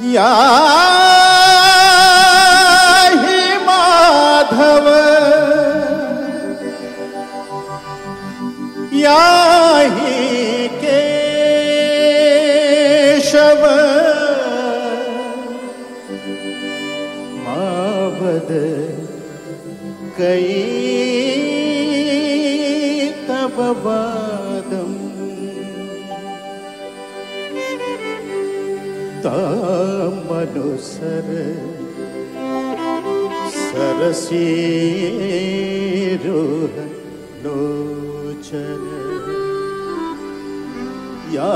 या ही माधव या ही केशव मावद कई तब वादम तामनुसर सरसीरुह लोचन या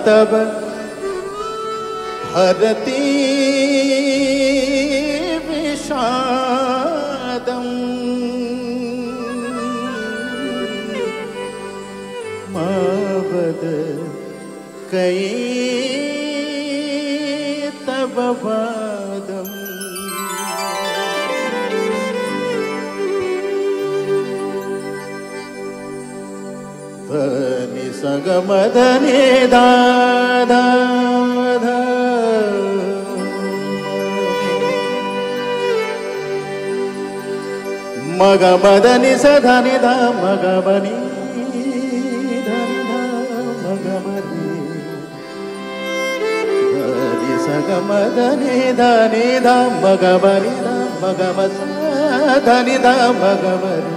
तब हरती विषादम मावद कई तब वादम धनि सगमधनि दादा मगमदनि सधनि दा मगबनि सगमधनि धनि दा मगबनि दा मगमस धनि दा मगबनि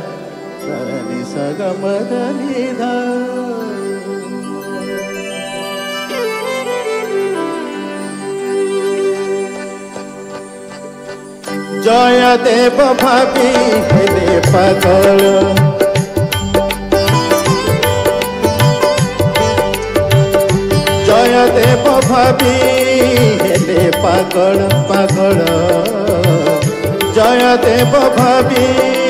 धनि सगमधनि दा जय देव भाभी हेले पागल जय देव भाभी हेले पागल पागल जय देव भाभी